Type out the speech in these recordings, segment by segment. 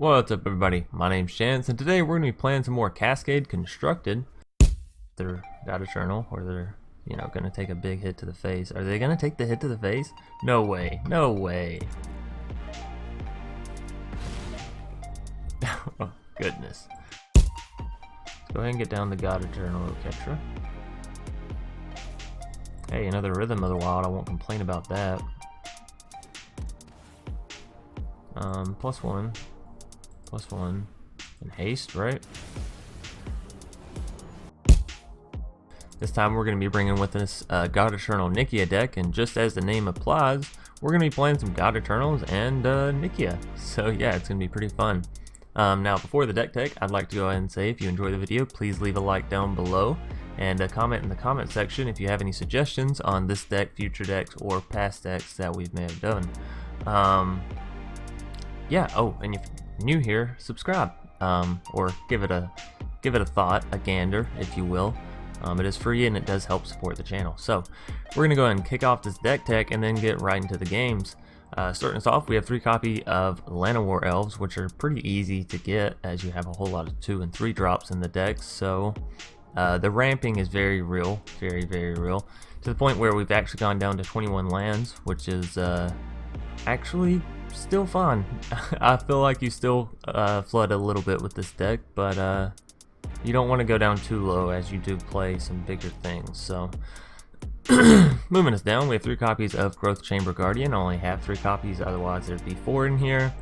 What's up, everybody? My name's Chance, and today we're going to be playing some more Cascade Constructed. They're God-Eternal, or they're, going to take a big hit to the face. Are they going to take the hit to the face? No way. No way. Oh, goodness. Let's go ahead and get down the God-Eternal Oketra. Hey, another Rhythm of the Wild. I won't complain about that. +1. +1 and haste, right? This time we're going to be bringing with us God-Eternal Nikya deck, and just as the name implies, we're going to be playing some God-Eternals and Nikya. So yeah, it's going to be pretty fun. Now, before the deck tech, I'd like to go ahead and say, if you enjoy the video, please leave a like down below and comment in the comment section if you have any suggestions on this deck, future decks, or past decks that we may have done. Yeah. Oh, and if you're new here, subscribe, or give it a thought, a gander, if you will. It is free and it does help support the channel. So we're gonna go ahead and kick off this deck tech and then get right into the games. Starting us off, we have 3 copies of Llanowar Elves, which are pretty easy to get as you have a whole lot of 2 and 3 drops in the deck. So the ramping is very real, very real, to the point where we've actually gone down to 21 lands, which is actually still fun. I feel like you still flood a little bit with this deck, but you don't want to go down too low as you do play some bigger things. So moving us down, we have 3 copies of Growth Chamber Guardian. I only have 3 copies, otherwise there'd be 4 in here.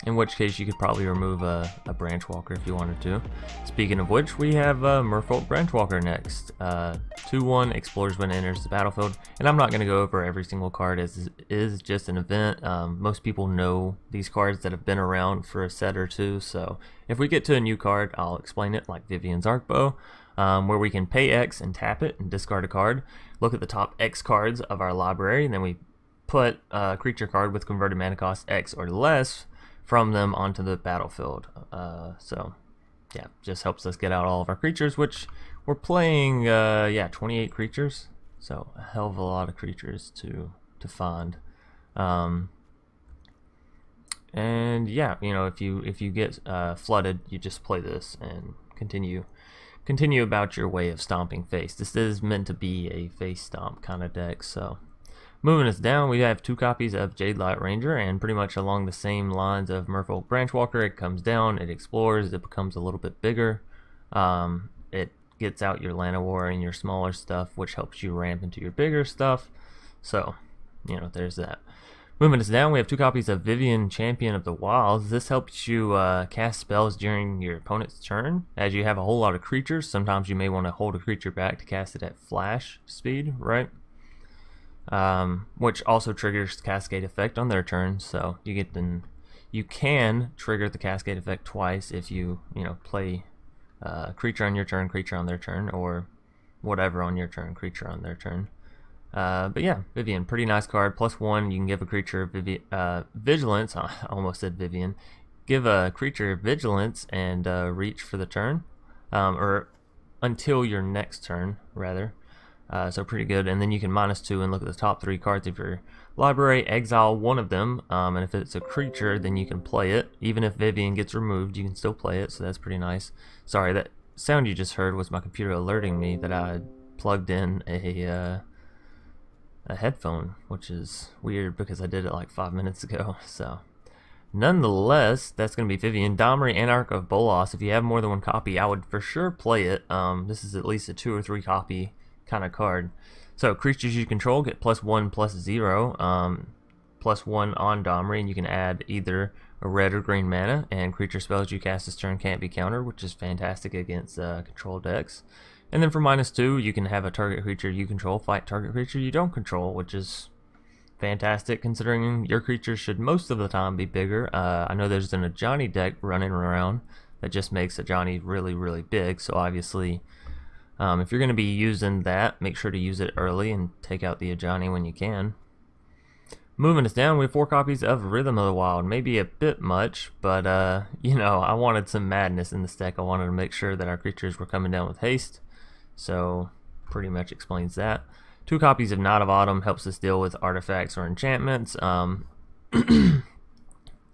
In which case you could probably remove a Branchwalker if you wanted to. Speaking of which, we have Merfolk Branchwalker next. 2/1 explores when it enters the battlefield, and I'm not going to go over every single card as it is just an event. Most people know these cards that have been around for a set or two, so if we get to a new card, I'll explain it, like Vivien's Arcbow, where we can pay X and tap it and discard a card. Look at the top X cards of our library, and then we put a creature card with converted mana cost X or less from them onto the battlefield. So yeah, just helps us get out all of our creatures, which we're playing 28 creatures, so a hell of a lot of creatures to find. And yeah, if you get flooded, you just play this and continue about your way of stomping face. This is meant to be a face stomp kind of deck. So moving us down, we have 2 copies of Jadelight Ranger, and pretty much along the same lines of Merfolk Branchwalker. It comes down, it explores, it becomes a little bit bigger. It gets out your Llanowar and your smaller stuff, which helps you ramp into your bigger stuff. So, there's that. Moving us down, we have 2 copies of Vivien, Champion of the Wilds. This helps you cast spells during your opponent's turn. As you have a whole lot of creatures, sometimes you may want to hold a creature back to cast it at flash speed, right? Which also triggers the Cascade effect on their turn. So you can trigger the Cascade effect twice if you play creature on your turn, creature on their turn, or whatever on your turn, creature on their turn. But yeah, Vivien, pretty nice card. +1, you can give a creature vigilance. I almost said Vivien. Give a creature vigilance and reach for the turn, or until your next turn, rather. So pretty good. And then you can -2 and look at the top 3 cards of your library, exile one of them, and if it's a creature, then you can play it. Even if Vivien gets removed, you can still play it, so that's pretty nice. Sorry, that sound you just heard was my computer alerting me that I had plugged in a headphone, which is weird because I did it like 5 minutes ago. So nonetheless, that's going to be Vivien. Domri, Anarch of Bolas. If you have more than 1 copy, I would for sure play it. This is at least a 2 or 3 copy kind of card. So creatures you control get +1/+0, +1 on Domri, and you can add either a red or green mana, and creature spells you cast this turn can't be countered, which is fantastic against control decks. And then for -2, you can have a target creature you control fight target creature you don't control, which is fantastic considering your creatures should most of the time be bigger. I know there's an Ajani deck running around that just makes Ajani really big, so obviously if you're going to be using that, make sure to use it early and take out the Ajani when you can. Moving us down, we have 4 copies of Rhythm of the Wild. Maybe a bit much, but I wanted some madness in this deck. I wanted to make sure that our creatures were coming down with haste, so pretty much explains that. 2 copies of Knight of Autumn helps us deal with artifacts or enchantments.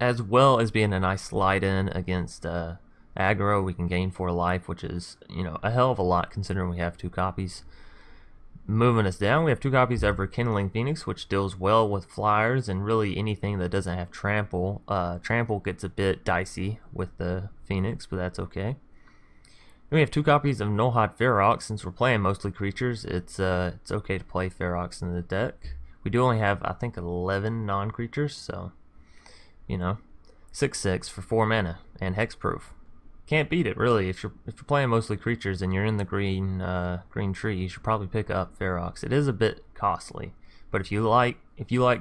as well as being a nice slide in against aggro. We can gain 4 life, which is, you know, a hell of a lot considering we have 2 copies. Moving us down, we have 2 copies of Rekindling Phoenix, which deals well with flyers and really anything that doesn't have trample. Trample gets a bit dicey with the Phoenix, but that's okay. Then we have 2 copies of Nullhide Ferox. Since we're playing mostly creatures, it's okay to play Ferox in the deck. We do only have, I think, 11 non-creatures, so, you know, 6/6 for 4 mana and hexproof. Can't beat it, really. If you're playing mostly creatures and you're in the green tree, you should probably pick up Ferox. It is a bit costly, but if you like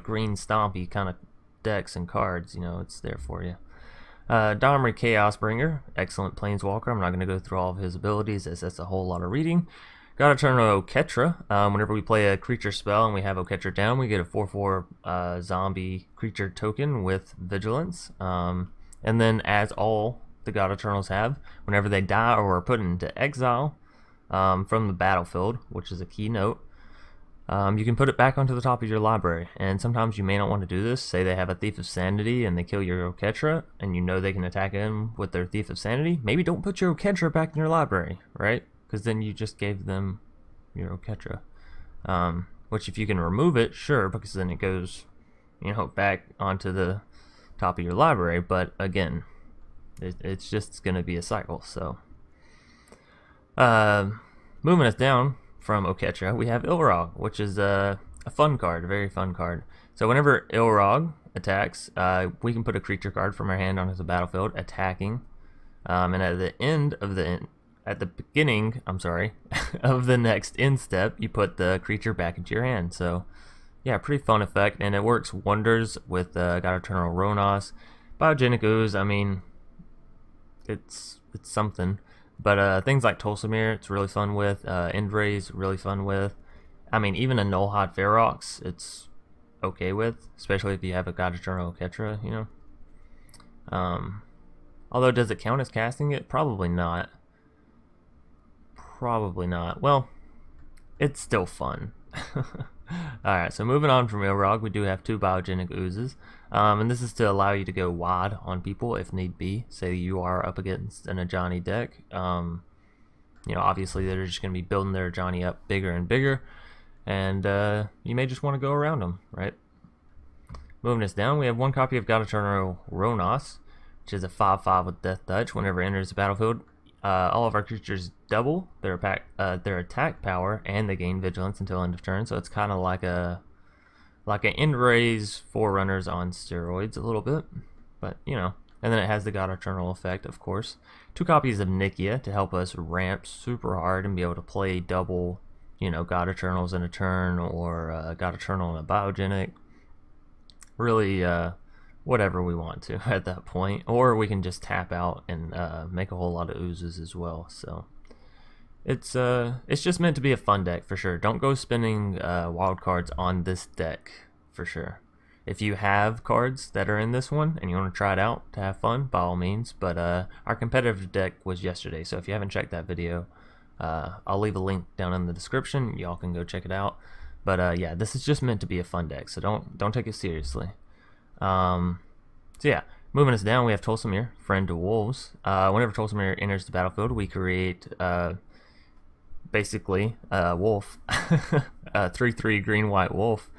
green stompy kind of decks and cards, you know, it's there for you. Domri Chaosbringer, excellent planeswalker. I'm not going to go through all of his abilities as that's a whole lot of reading. God-Eternal Oketra. Whenever we play a creature spell and we have Oketra down, we get a 4/4 zombie creature token with vigilance. And then, as all the God-Eternals have, whenever they die or are put into exile from the battlefield, which is a key note, you can put it back onto the top of your library. And sometimes you may not want to do this. Say they have a Thief of Sanity and they kill your Oketra, and you know they can attack him with their Thief of Sanity. Maybe don't put your Oketra back in your library, right? Because then you just gave them your Oketra. Which, if you can remove it, sure, because then it goes, you know, back onto the top of your library. But again, it's just going to be a cycle. So, moving us down from Oketra, we have Ilrog, which is a fun card, a very fun card. So whenever Ilrog attacks, we can put a creature card from our hand onto the battlefield, attacking. And at the beginning, I'm sorry, of the next end step, you put the creature back into your hand. So, yeah, pretty fun effect, and it works wonders with God-Eternal Rhonas. Biogenic Ooze, I mean, it's something, but things like Tolsimir, it's really fun with. End-Raze, really fun with. I mean, even a Nullhide Ferox, it's okay with, especially if you have a God-Eternal Oketra, you know. Although, does it count as casting it? Probably not. Probably not. Well, it's still fun. Alright, so moving on from Ilrog, we do have 2 Biogenic Oozes. And this is to allow you to go wide on people if need be. Say you are up against an Ajani deck. You know, obviously they're just going to be building their Ajani up bigger and bigger. And you may just want to go around them, right? Moving us down, we have 1 copy of God-Eternal Rhonas, which is a 5/5 with Death Touch. Whenever it enters the battlefield, all of our creatures double their attack power, and they gain vigilance until end of turn. So it's kind of like an End-Raze Forerunners on steroids a little bit, but you know. And then it has the God-Eternal effect, of course. 2 copies of Nikya to help us ramp super hard and be able to play double, you know, God-Eternals in a turn, or God-Eternal in a Biogenic. Really, whatever we want to at that point, or we can just tap out and make a whole lot of oozes as well. So it's just meant to be a fun deck for sure. Don't go spending wild cards on this deck for sure. If you have cards that are in this one and you want to try it out to have fun, by all means. But our competitive deck was yesterday, so if you haven't checked that video, I'll leave a link down in the description. Y'all can go check it out. But yeah, this is just meant to be a fun deck, so don't take it seriously. So yeah, moving us down, we have Tolsimir, Friend to Wolves. Whenever Tolsimir enters the battlefield, we create basically a wolf, a 3/3 green-white wolf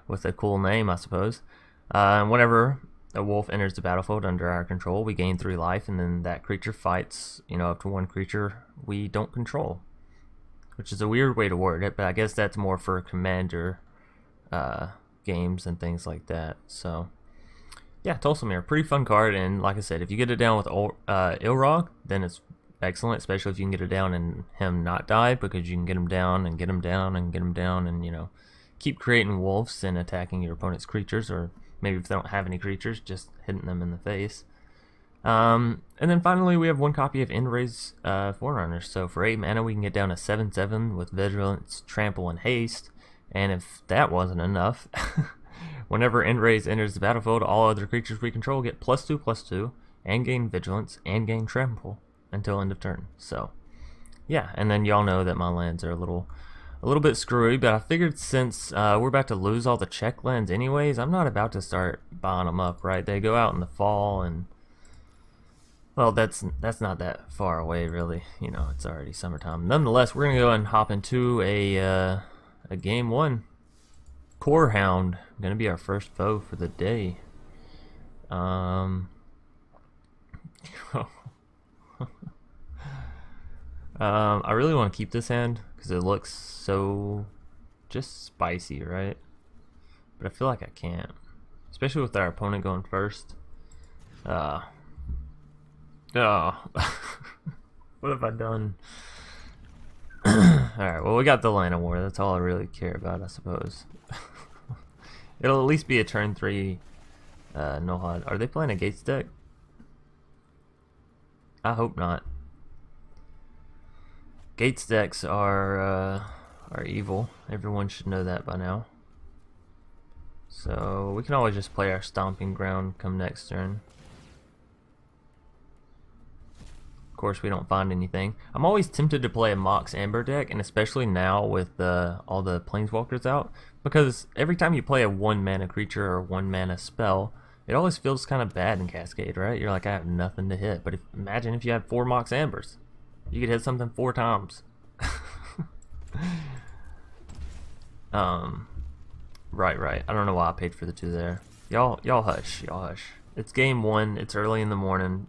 with a cool name, I suppose. And whenever a wolf enters the battlefield under our control, we gain 3 life, and then that creature fights, you know, up to 1 creature we don't control, which is a weird way to word it, but I guess that's more for commander games and things like that. So yeah, Tolsimir, pretty fun card, and like I said, if you get it down with Ilrog, then it's excellent, especially if you can get it down and him not die, because you can get him down and get him down and get him down, and you know, keep creating wolves and attacking your opponent's creatures, or maybe if they don't have any creatures, just hitting them in the face. And then finally, we have 1 copy of End-Raze Forerunners. So for 8 mana, we can get down to 7/7 with Vigilance, Trample, and Haste. And if that wasn't enough, whenever End-Raze enters the battlefield, all other creatures we control get +2/+2, and gain Vigilance, and gain Trample until end of turn. So yeah, and then y'all know that my lands are a little a little bit screwy, but I figured since we're about to lose all the check lands anyways, I'm not about to start buying them up, right? They go out in the fall, and well, that's not that far away, really. You know, it's already summertime. Nonetheless, we're gonna go and hop into a game one. Core Hound gonna be our first foe for the day. I really want to keep this hand because it looks so just spicy, right? But I feel like I can't, especially with our opponent going first. Oh. What have I done? Alright, well, we got the Llanowar. That's all I really care about, I suppose. It'll at least be a turn 3 Nullhide. Are they playing a Gates deck? I hope not. Gates decks are evil. Everyone should know that by now. So we can always just play our Stomping Ground come next turn. Of course, we don't find anything. I'm always tempted to play a Mox Amber deck, and especially now with all the Planeswalkers out, because every time you play a 1-mana creature or a 1-mana spell, it always feels kind of bad in Cascade, right? You're like, I have nothing to hit. But imagine if you had 4 Mox Ambers. You could hit something 4 times. Right. I don't know why I paid for the 2 there. Y'all hush. Y'all hush. It's game 1. It's early in the morning.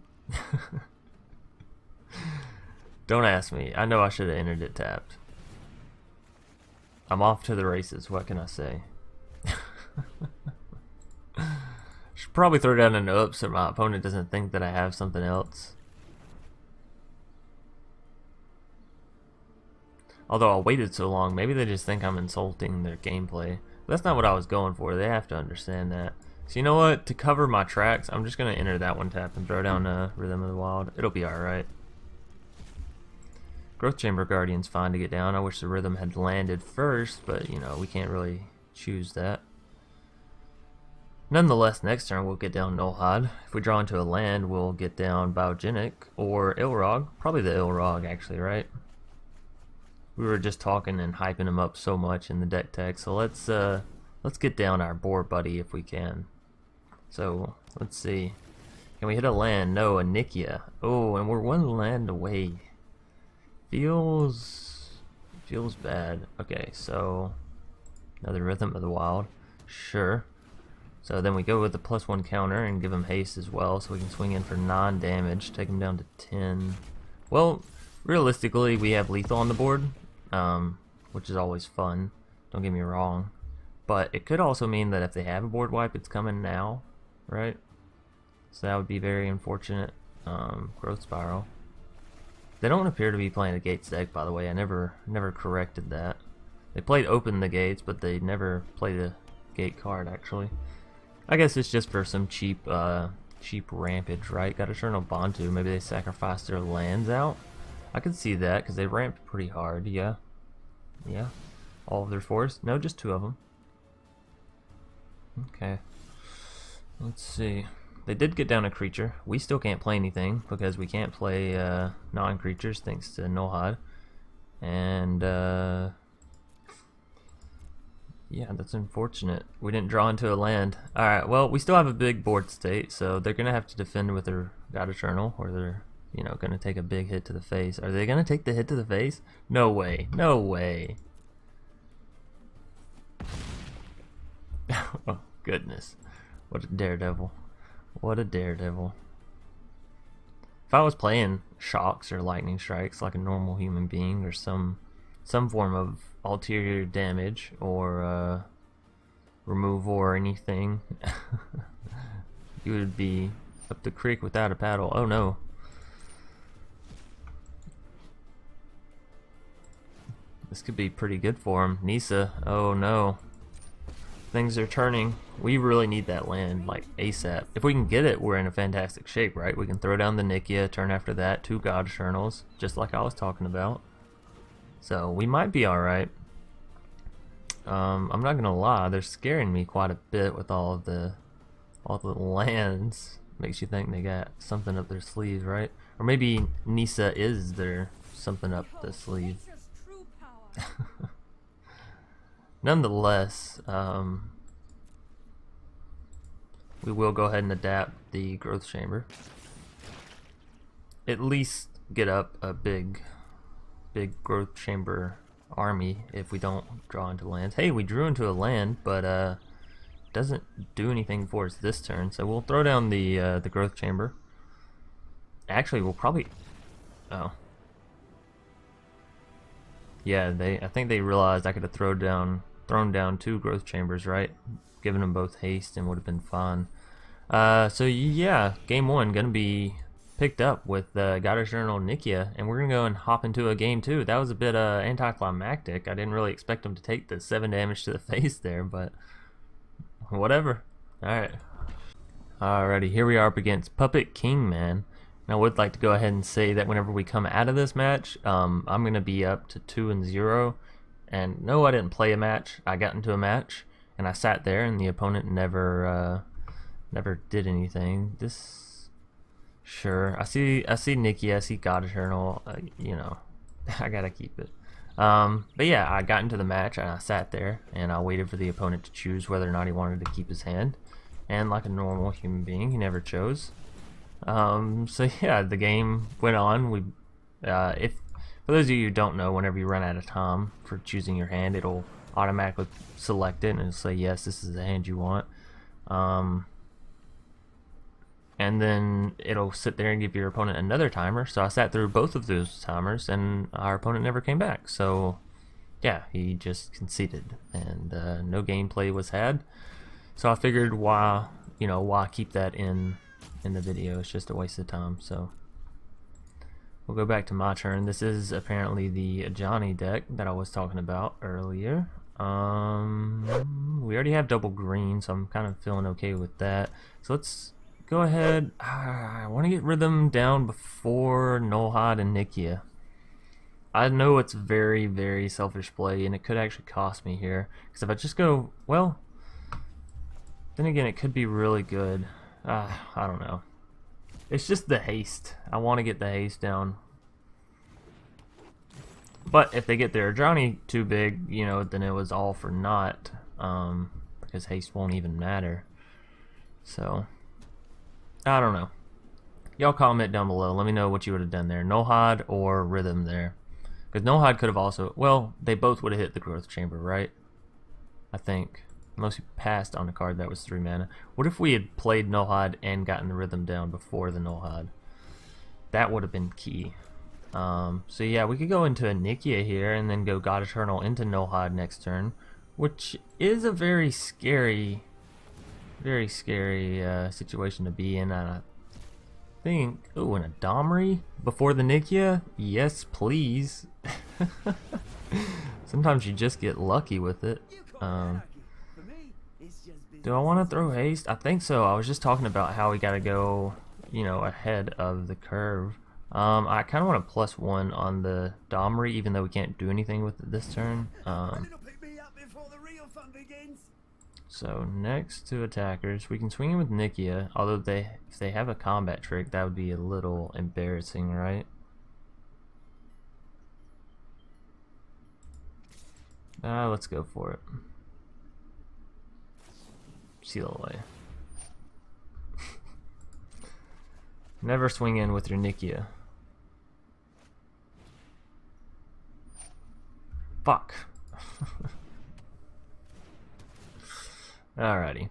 Don't ask me. I know I should have entered it tapped. I'm off to the races. What can I say? Should probably throw down an up so my opponent doesn't think that I have something else. Although I waited so long, maybe they just think I'm insulting their gameplay. But that's not what I was going for. They have to understand that. So you know what? To cover my tracks, I'm just going to enter that 1 tap and throw down Rhythm of the Wild. It'll be alright. Growth Chamber Guardian's fine to get down. I wish the Rhythm had landed first, but you know, we can't really choose that. Nonetheless, next turn we'll get down Nullhide. If we draw into a land, we'll get down Biogenic or Ilrog. Probably the Ilrog, actually, right? We were just talking and hyping him up so much in the deck tech, so let's get down our boar buddy if we can. So let's see, can we hit a land? No, a Nikya. Oh, and we're 1 land away. Feels bad. Okay, so another Rhythm of the Wild. Sure. So then we go with the +1 counter and give him haste as well, so we can swing in for 9 damage, take him down to 10. Well, realistically, we have lethal on the board, which is always fun. Don't get me wrong. But it could also mean that if they have a board wipe, it's coming now, right? So that would be very unfortunate. Growth Spiral. They don't appear to be playing a Gates deck, by the way. I never corrected that. They played Open the Gates, but they never played a Gate card, actually. I guess it's just for some cheap rampage, right? God-Eternal Bontu. Maybe they sacrificed their lands out. I could see that, because they ramped pretty hard, yeah. Yeah. All of their 4s? No, just 2 of them. Okay. Let's see. They did get down a creature. We still can't play anything because we can't play non-creatures thanks to Nullhide. And yeah, that's unfortunate. We didn't draw into a land. Alright, well, we still have a big board state, so they're going to have to defend with their God-Eternal, or they're, you know, going to take a big hit to the face. Are they going to take the hit to the face? No way. No way. Oh, goodness. What a daredevil. What a daredevil. If I was playing shocks or lightning strikes like a normal human being, or some form of ulterior damage or removal or anything, you would be up the creek without a paddle. Oh no. This could be pretty good for him. Nisa. Oh no. Things are turning. We really need that land, like, ASAP. If we can get it, we're in a fantastic shape, right? We can throw down the Nikya, turn after that, 2 God-Eternals, just like I was talking about. So, we might be alright. I'm not gonna lie, they're scaring me quite a bit with all the lands. Makes you think they got something up their sleeves, right? Or maybe Nisa is their something up the sleeve. nonetheless, we will go ahead and adapt the growth chamber. At least get up a big growth chamber army if we don't draw into lands. Hey, we drew into a land, but doesn't do anything for us this turn, so we'll throw down the growth chamber. Actually, we'll probably... Oh. Yeah, I think they realized I could have thrown down 2 growth chambers, right? Giving them both haste and would have been fine. So yeah, game 1 gonna be picked up with God-Eternal Nikya, and we're gonna go and hop into a game 2. That was a bit anticlimactic. I didn't really expect him to take the 7 damage to the face there, but whatever. Alright. Alrighty, here we are up against Puppet King, man. And I would like to go ahead and say that whenever we come out of this match, I'm going to be up to 2-0. And no, I didn't play a match. I got into a match, and I sat there, and the opponent never did anything. Sure. I see Nikki, I see God-Eternal, you know, I gotta keep it. But yeah, I got into the match, and I sat there, and I waited for the opponent to choose whether or not he wanted to keep his hand. And like a normal human being, he never chose. So yeah, the game went on. For those of you who don't know, whenever you run out of time for choosing your hand, it'll automatically select it and it'll say, yes, this is the hand you want. And then it'll sit there and give your opponent another timer. So I sat through both of those timers, and our opponent never came back. So yeah, he just conceded, and no gameplay was had. So I figured, why keep that in the video? It's just a waste of time. So we'll go back to my turn. This is apparently the Johnny deck that I was talking about earlier. We already have double green, so I'm kind of feeling okay with that. So let's go ahead. I want to get Rhythm down before Nullhide and Nikya. I know it's very, very selfish play, and it could actually cost me here. Because if I just go, well, then again, it could be really good. I don't know. It's just the haste. I want to get the haste down. But if they get their Johnny too big, you know, then it was all for naught. Because haste won't even matter. So, I don't know. Y'all comment down below. Let me know what you would have done there. Nullhide or Rhythm there. Because Nullhide could have also... Well, they both would have hit the growth chamber, right? I think. Unless you passed on a card that was 3 mana. What if we had played Nullhide and gotten the Rhythm down before the Nullhide? That would have been key. So yeah, we could go into a Nikya here and then go God-Eternal into Nullhide next turn. Which is a very scary situation to be in. I think... Oh, and a Domri before the Nikya? Yes, please. Sometimes you just get lucky with it. Do I want to throw haste? I think so. I was just talking about how we got to go, you know, ahead of the curve. I kind of want a +1 on the Domri, even though we can't do anything with it this turn. So next to attackers, we can swing in with Nikya. Although if they have a combat trick, that would be a little embarrassing, right? Let's go for it. Seal away. Never swing in with your Nikya. Fuck. Alrighty.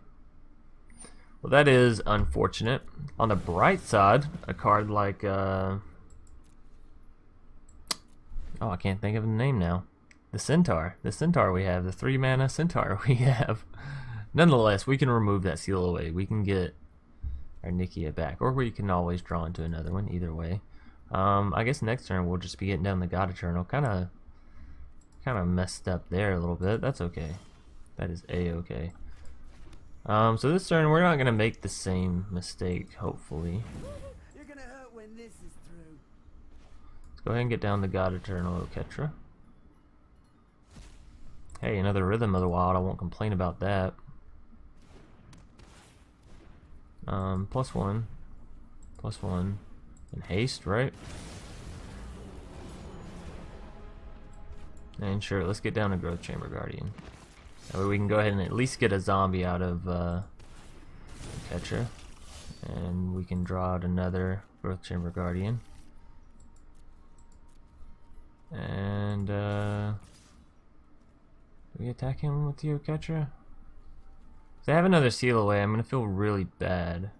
Well, that is unfortunate. On the bright side, a card like oh, I can't think of the name now. The Centaur. The Centaur we have. The 3 mana Centaur we have. Nonetheless, we can remove that seal away. We can get our Nikya back. Or we can always draw into another one, either way. I guess next turn we'll just be getting down the God-Eternal. Kinda messed up there a little bit. That's okay. That is a-okay. So this turn we're not gonna make the same mistake, hopefully. You're gonna hurt when this is through. Let's go ahead and get down the God-Eternal Oketra. Hey, another Rhythm of the Wild. I won't complain about that. +1, and haste, right? And sure, let's get down to Growth Chamber Guardian. That way we can go ahead and at least get a zombie out of Oketra. And we can draw out another Growth Chamber Guardian. And do we attack him with the Oketra? If they have another seal away, I'm gonna feel really bad.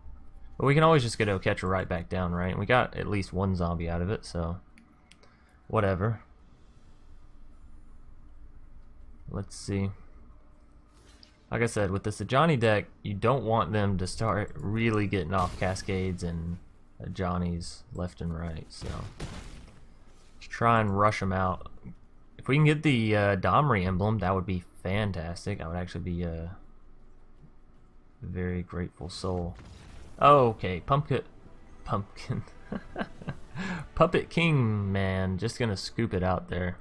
But we can always just get Oketra right back down, right? And we got at least one zombie out of it, so whatever. Let's see. Like I said, with the Ajani deck, you don't want them to start really getting off Cascades and Ajani's left and right, so just try and rush them out. If we can get the Domri emblem, that would be fantastic. I would actually be a very grateful soul. Oh, okay, Pumpkin. Puppet King, man, just gonna scoop it out there.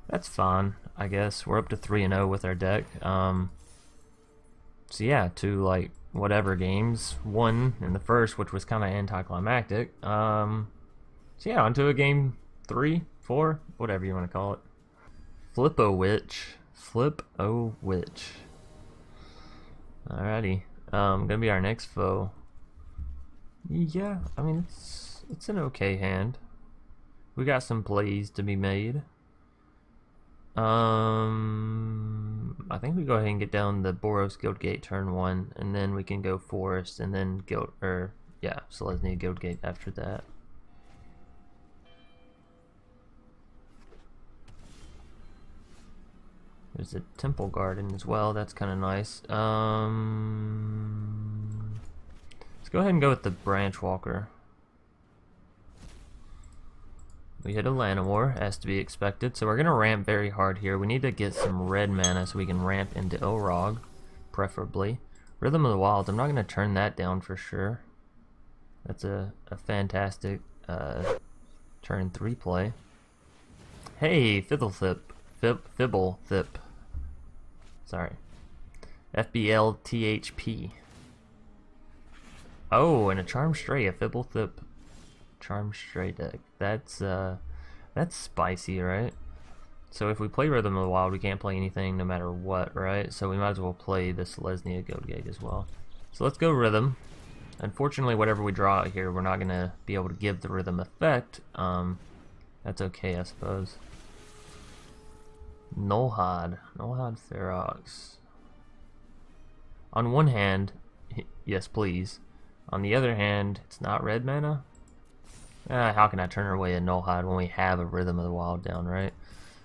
That's fine, I guess. We're up to 3-0 with our deck. So yeah, 2 like whatever games. 1 in the first, which was kind of anticlimactic. So yeah, onto a game 3, 4, whatever you want to call it. Flip-O-Witch. Flip-O-Witch. Alrighty. Gonna be our next foe. Yeah, I mean it's an okay hand. We got some plays to be made. I think we go ahead and get down the Boros Guildgate turn 1, and then we can go Forest, and then Selesnya Guildgate after that. There's a Temple Garden as well. That's kind of nice. Let's go ahead and go with the Branchwalker. We hit a Llanowar, as to be expected, so we're going to ramp very hard here. We need to get some red mana so we can ramp into Ilrog, preferably. Rhythm of the Wild, I'm not going to turn that down for sure. That's a fantastic turn 3 play. Hey, Fibblethip. Sorry. FBLTHP. Oh, and a Charm Stray, a Fibblethip Charm Stray deck. That's spicy, right? So if we play Rhythm of the Wild, we can't play anything no matter what, right? So we might as well play the Selesnya Guildgate as well. So let's go Rhythm. Unfortunately, whatever we draw out here, we're not going to be able to give the Rhythm effect. That's okay, I suppose. Nullhide Ferox. On one hand, yes please. On the other hand, it's not red mana. How can I turn away a Nullhide when we have a Rhythm of the Wild down, right?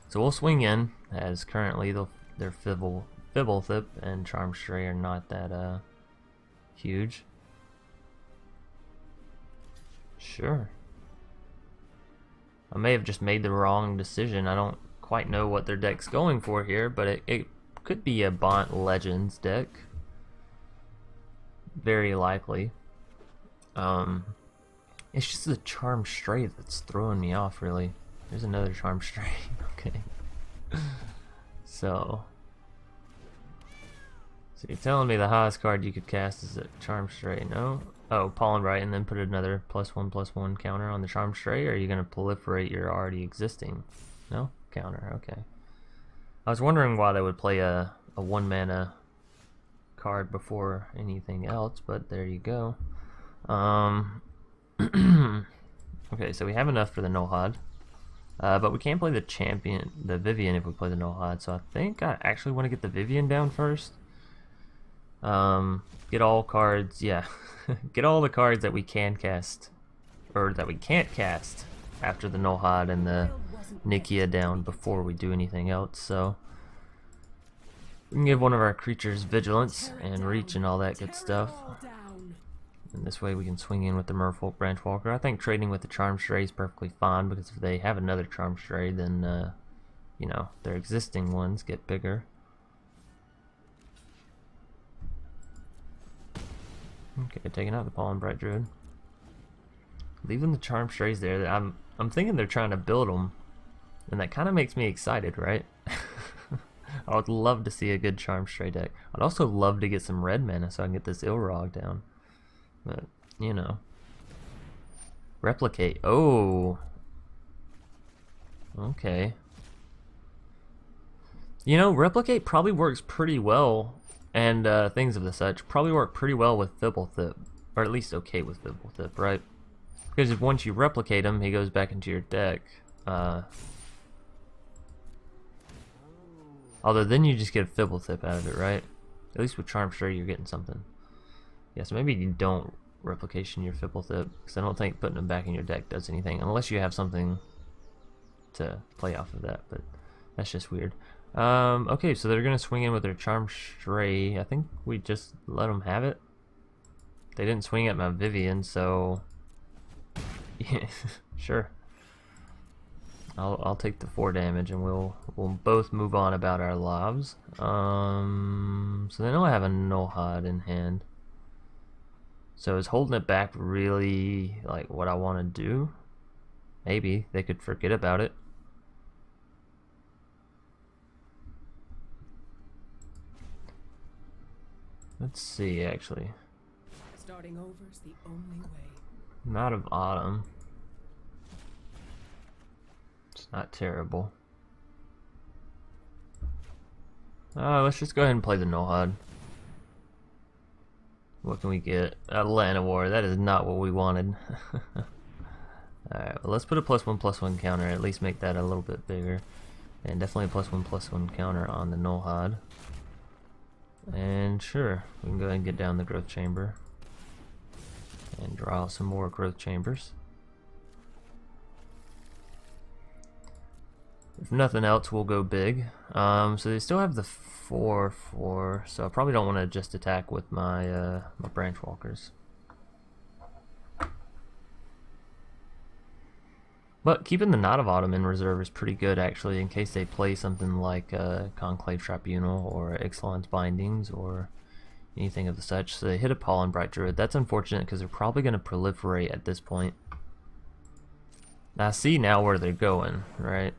So we'll swing in, as currently their Fibblethip and Charm Stray are not that huge. Sure. I may have just made the wrong decision. I don't quite know what their deck's going for here, but it could be a Bont Legends deck. Very likely. It's just the Charm Stray that's throwing me off, really. There's another Charm Stray. Okay. So you're telling me the highest card you could cast is a Charm Stray, no? Oh, Pollen Bright, and then put another +1/+1 counter on the Charm Stray, or are you going to proliferate your already existing? No? Counter, okay. I was wondering why they would play a 1 mana card before anything else, but there you go. Okay, so we have enough for the Nullhide. But we can't play the champion, the Vivien, if we play the Nullhide, so I think I actually want to get the Vivien down first. Get all cards, yeah. Get all the cards that we can cast, or that we can't cast, after the Nullhide and the Nikya down before we do anything else, so we can give one of our creatures Vigilance and Reach and all that good stuff. And this way we can swing in with the Merfolk Branchwalker. I think trading with the Charm Stray is perfectly fine, because if they have another Charm Stray, then, you know, their existing ones get bigger. Okay, taking out the Pollen Bright Druid. Leaving the Charm Strays there. I'm thinking they're trying to build them, and that kind of makes me excited, right? I would love to see a good Charm Stray deck. I'd also love to get some red mana so I can get this Ilrog down. But, you know. Replicate. Oh. Okay. You know, Replicate probably works pretty well, and things of the such probably work pretty well with Fibblethip, or at least okay with Fibblethip, right? Because if once you replicate him, he goes back into your deck. Although then you just get a Fibblethip out of it, right? At least with Charm Stray you're getting something. Yeah, so maybe you don't replication your Fibblethip, because I don't think putting him back in your deck does anything, unless you have something to play off of that, but that's just weird. Okay, so they're gonna swing in with their Charm Stray. I think we just let them have it. They didn't swing at my Vivien, so yeah, sure. I'll take the 4 damage, and we'll both move on about our lives. So they know I have a Nullhide in hand. So is holding it back really like what I want to do? Maybe they could forget about it. Let's see, actually. Starting over's the only way. Not of Autumn. It's not terrible. Let's just go ahead and play the Nullhide. What can we get? A Llanowar. That is not what we wanted. Alright, well, let's put a +1/+1 counter. At least make that a little bit bigger. And definitely a +1/+1 counter on the Nullhide. And sure, we can go ahead and get down the Growth Chamber. And draw some more Growth Chambers. If nothing else, we'll go big. So they still have the 4/4, so I probably don't want to just attack with my my Branchwalkers. But keeping the Knot of Autumn in reserve is pretty good, actually, in case they play something like Conclave Tribunal or Ixalan's Bindings or anything of the such. So they hit a Pollen Bright Druid. That's unfortunate because they're probably going to proliferate at this point. Now I see now where they're going, right?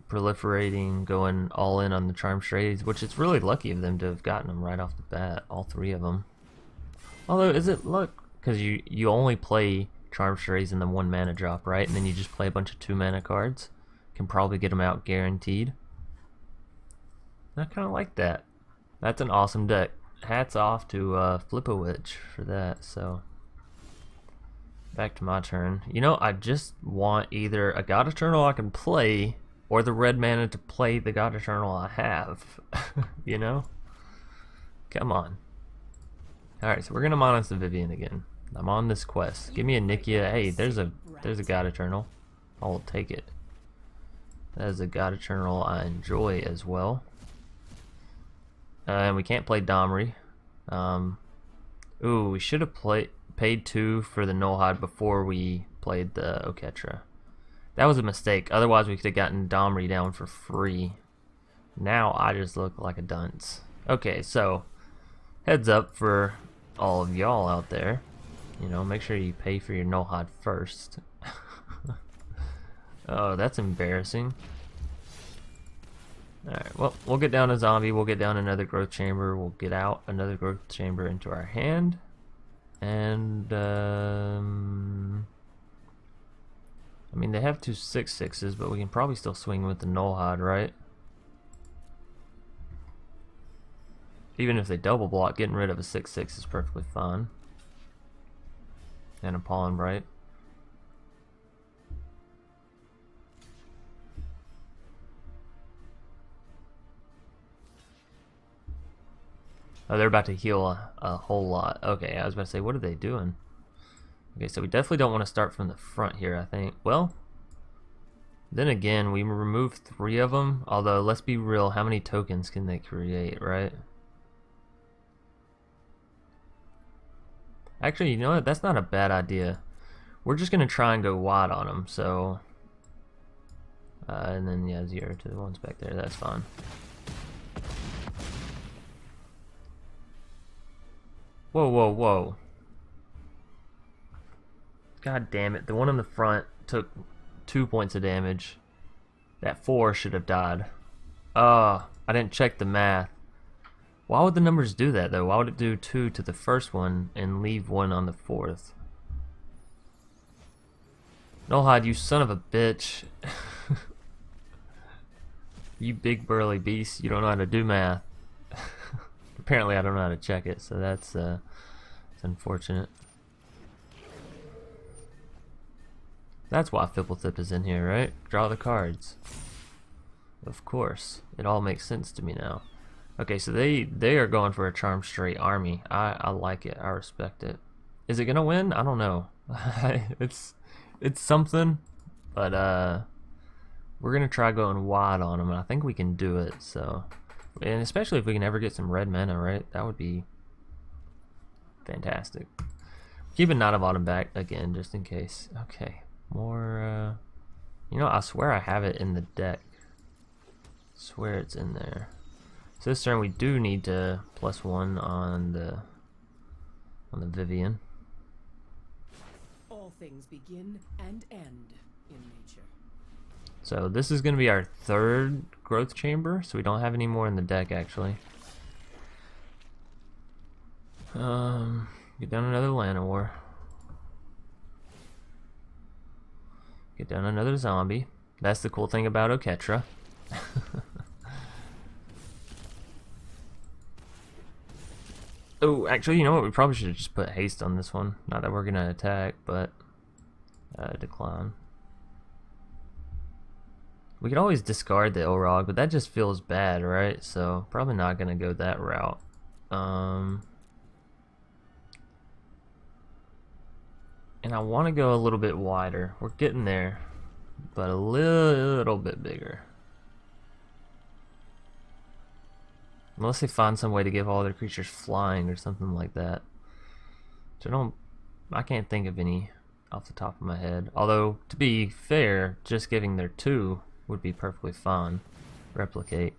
Proliferating, going all in on the Charm Strays, which it's really lucky of them to have gotten them right off the bat, all 3 of them. Although, is it luck? Because you only play Charm Strays in the 1 mana drop, right? And then you just play a bunch of 2 mana cards. Can probably get them out guaranteed. I kind of like that. That's an awesome deck. Hats off to Flip-A-Witch for that, so... Back to my turn. You know, I just want either a God-Eternal I can play, or the red mana to play the God-Eternal I have. You know? Come on. Alright, so we're gonna Monos the Vivien again. I'm on this quest. Give me a Nikya. Hey, there's a God-Eternal. I will take it. That is a God-Eternal I enjoy as well. And we can't play Domri. Ooh, we should have paid 2 for the Nullhide before we played the Oketra. That was a mistake. Otherwise, we could have gotten Domri down for free. Now I just look like a dunce. Okay, so heads up for all of y'all out there. You know, make sure you pay for your Nullhide first. Oh, that's embarrassing. Alright, well, we'll get down a zombie, we'll get down another Growth Chamber, we'll get out another Growth Chamber into our hand. And, I mean, they have 2 6/6s, but we can probably still swing with the Nullhide, right? Even if they double block, getting rid of a 6/6 is perfectly fine. And a Pollen Bright. Oh, they're about to heal a whole lot. Okay, I was about to say, what are they doing? Okay, so we definitely don't want to start from the front here, I think. Well, then again, we removed 3 of them. Although, let's be real, how many tokens can they create, right? Actually, you know what? That's not a bad idea. We're just going to try and go wide on them, so... and then, yeah, 0 to the ones back there. That's fine. Whoa, whoa, whoa. God damn it. The one in the front took 2 points of damage. That 4 should have died. I didn't check the math. Why would the numbers do that, though? Why would it do 2 to the first one and leave 1 on the 4th? Nullhide, you son of a bitch. You big burly beast, you don't know how to do math. Apparently I don't know how to check it, so that's it's unfortunate. That's why Fipplethip is in here, right? Draw the cards. Of course. It all makes sense to me now. Okay, so they are going for a Charm Stray army. I like it. I respect it. Is it gonna win? I don't know. it's something, but we're gonna try going wide on them, and I think we can do it. So, and especially if we can ever get some red mana, right? That would be fantastic. Keeping Knot of Autumn back again, just in case. Okay, more. You know, I swear I have it in the deck. Swear it's in there. So this turn we do need to +1 on the Vivien. All things begin and end in nature. So this is going to be our 3rd growth chamber, so we don't have any more in the deck actually. Get down another Llanowar. Get down another zombie. That's the cool thing about Oketra. Oh, actually, you know what? We probably should have just put haste on this one. Not that we're gonna attack, but decline. We could always discard the Orog, but that just feels bad, right? So probably not gonna go that route. And I want to go a little bit wider. We're getting there, but a little bit bigger. Unless they find some way to give all their creatures flying or something like that. So I can't think of any off the top of my head. Although, to be fair, just giving their 2 would be perfectly fine. Replicate.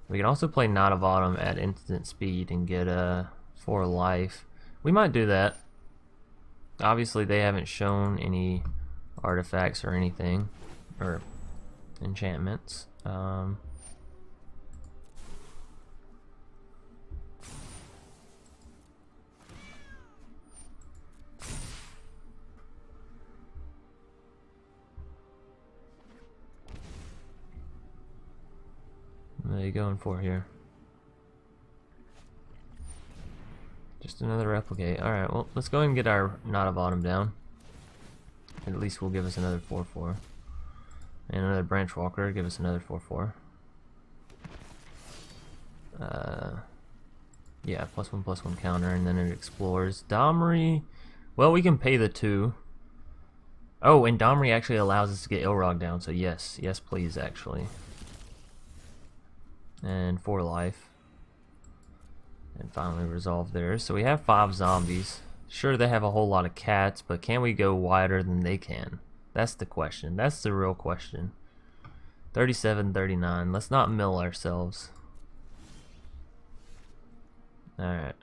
We can also play Knot of Autumn at instant speed and get 4 life. We might do that. Obviously, they haven't shown any artifacts or anything, or enchantments. What are you going for here? Just another replicate. Alright, well, let's go ahead and get our Knot of Autumn down. At least will give us another 4/4. And another Branchwalker, give us another 4/4. Yeah, +1/+1 counter, and then it explores. Domri, well, we can pay the 2. Oh, and Domri actually allows us to get Ilrog down, so yes, yes please, actually. And 4 life. And finally resolve theirs. So we have 5 zombies. Sure, they have a whole lot of cats, but can we go wider than they can? That's the question. That's the real question. 37, 39. Let's not mill ourselves. Alright.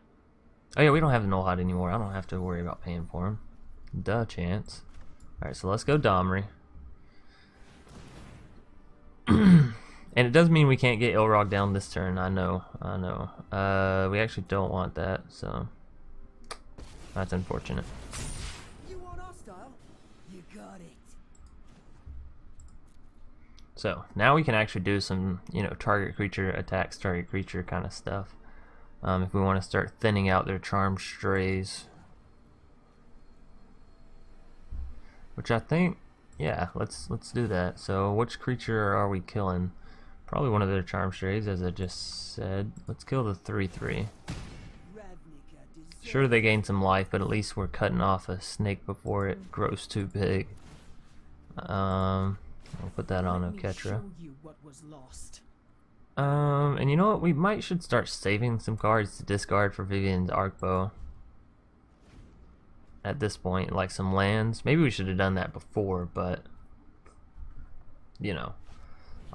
Oh yeah, we don't have the Nullhide anymore. I don't have to worry about paying for him. Duh, chance. Alright, so let's go Domri. And it does mean we can't get Ilrog down this turn. I know. We actually don't want that, so that's unfortunate. You want hostile? You got it. So now we can actually do some, target creature attacks, target creature kind of stuff. If we want to start thinning out their Charm Strays, which I think, yeah, let's do that. So which creature are we killing? Probably one of their Charm Strays, as I just said. Let's kill the 3/3. Sure, they gain some life, but at least we're cutting off a snake before it grows too big. I'll put that on Oketra. And you know what? We should start saving some cards to discard for Vivien's Arcbow. At this point, like some lands. Maybe we should have done that before, but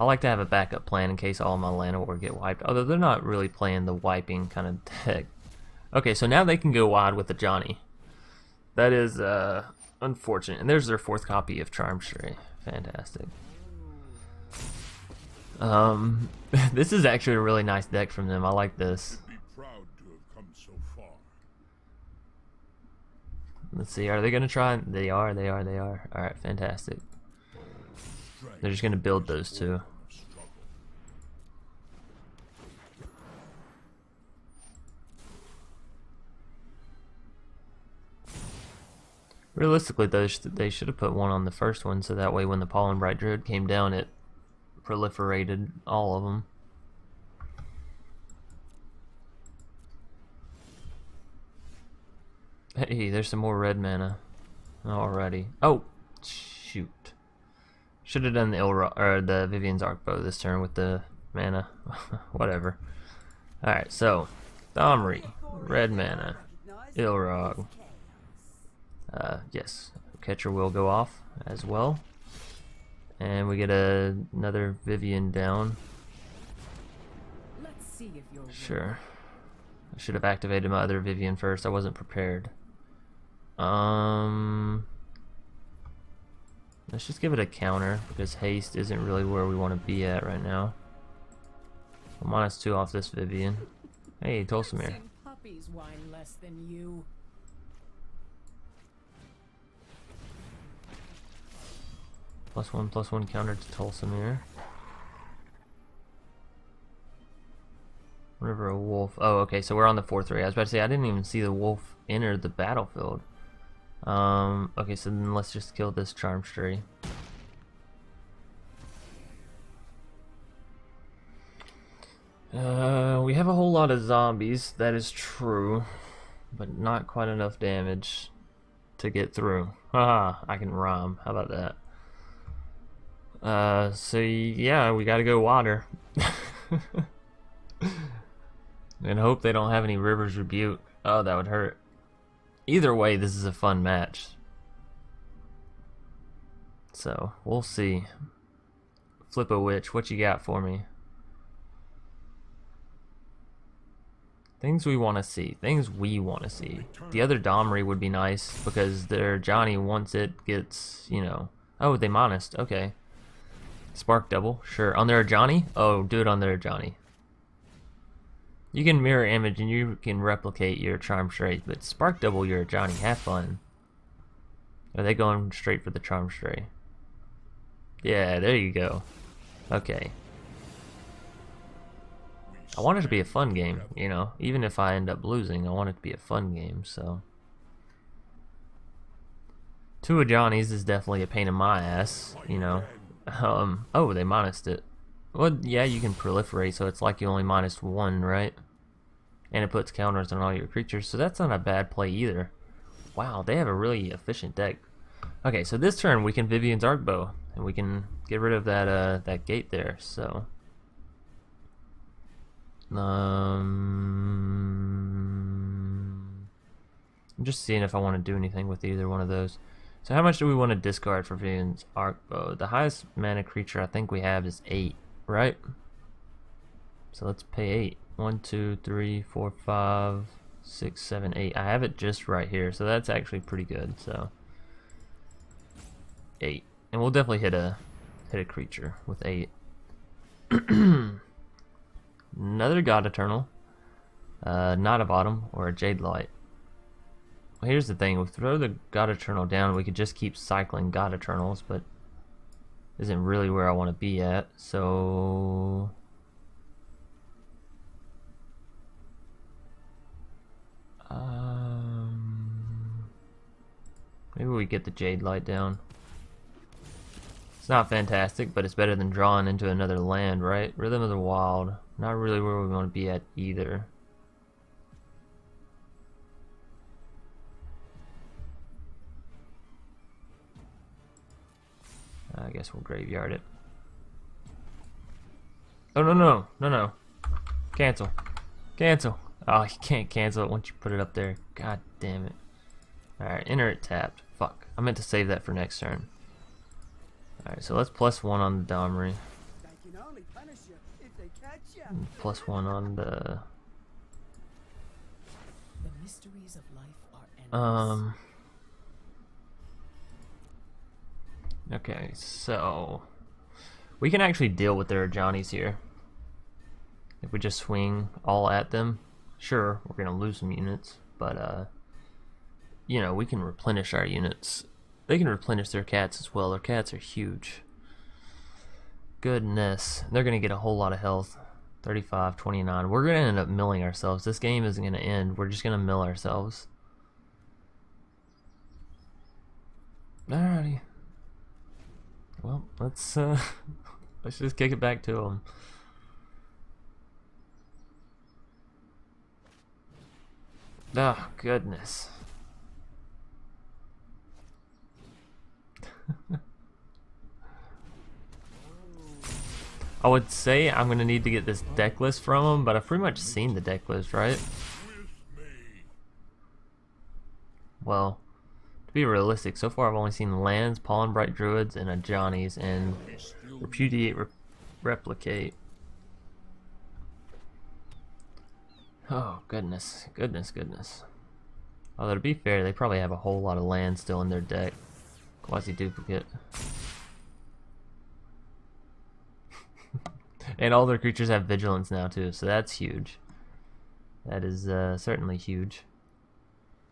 I like to have a backup plan in case all my Llanowar get wiped. Although they're not really playing the wiping kind of deck. Okay, so now they can go wide with the Johnny. That is unfortunate. And there's their 4th copy of Charm Stray. Fantastic. This is actually a really nice deck from them. I like this. Be proud to have come so far. Let's see, are they gonna try? They are. Alright, fantastic. They're just gonna build those two. Realistically, though, they should have put one on the first one, so that way when the Pollen Bright Druid came down, it proliferated all of them. Hey, there's some more red mana already. Oh, shoot! Should have done the the Vivien's Arcbow this turn with the mana. Whatever. All right, so Domri, red mana, Ilrog. Yes, Oketra will go off as well. And we get another Vivien down. Let's see if you're Sure. I should have activated my other Vivien first. I wasn't prepared. Let's just give it a counter because haste isn't really where we want to be at right now. -2 off this Vivien. Hey, Tolsimir. seen puppies whine less than you. +1/+1 counter to Tolsimir. Whenever a wolf. Oh, okay, so we're on the 4/3. I was about to say I didn't even see the wolf enter the battlefield. Okay, so then let's just kill this Charm Stray. We have a whole lot of zombies, that is true, but not quite enough damage to get through. Haha, I can rhyme. How about that? So yeah, we gotta go water. And hope they don't have any River's Rebuke. Oh, that would hurt. Either way, this is a fun match. So, we'll see. Flip a Witch, what you got for me? Things we want to see. Things we want to see. The other Domri would be nice because their Johnny, once it gets, you know... Oh, they monosed. Okay. Spark double. Sure. On their Johnny? Oh, do it on their Johnny. You can mirror image and you can replicate your Charm Stray, but Spark double your Johnny. Have fun. Are they going straight for the Charm Stray? Yeah, there you go. Okay. I want it to be a fun game, you know. Even if I end up losing, I want it to be a fun game, so. 2 of Johnny's is definitely a pain in my ass, you know. Oh, they monosed it. Well, yeah, you can proliferate, so it's like you only -1, right? And it puts counters on all your creatures, so that's not a bad play either. Wow, they have a really efficient deck. Okay, so this turn we can Vivien's Arcbow, and we can get rid of that that gate there. So, I'm just seeing if I want to do anything with either one of those. So, how much do we want to discard for Vivien's Arcbow? The highest mana creature I think we have is 8, right? So let's pay 8. 1, 2, 3, 4, 5, 6, 7, 8. I have it just right here, so that's actually pretty good. So 8, and we'll definitely hit a creature with 8. Another God-Eternal, not a bottom or a Jadelight. Well, here's the thing: if we throw the God-Eternal down, we could just keep cycling God-Eternals, but isn't really where I want to be at. So maybe we get the Jadelight down. It's not fantastic, but it's better than drawing into another land, right? Rhythm of the Wild, not really where we want to be at either. I guess we'll graveyard it. Oh, no. Cancel. Cancel. Oh, you can't cancel it once you put it up there. God damn it. Alright, enter it tapped. Fuck. I meant to save that for next turn. Alright, so let's +1 on the Domri. They can only punish you if they catch you. And +1 on the... The mysteries of life are endless. Okay, so we can actually deal with their Johnnies here. If we just swing all at them, sure, we're gonna lose some units, but you know, we can replenish our units. They can replenish their cats as well. Their cats are huge. goodness. They're going to get a whole lot of health. 35, 29. We're going to end up milling ourselves. This game isn't going to end. We're just going to mill ourselves. Alrighty. Well, let's just kick it back to them. Oh, goodness. I would say I'm going to need to get this deck list from them, but I've pretty much seen the deck list, right? Well, to be realistic, so far I've only seen lands, Pollen Bright Druids, and a Johnny's, and Repudiate, Replicate. Oh, goodness. Goodness, goodness. Although, to be fair, they probably have a whole lot of land still in their deck. Quasi-duplicate. And all their creatures have vigilance now too, so that's huge. That is certainly huge,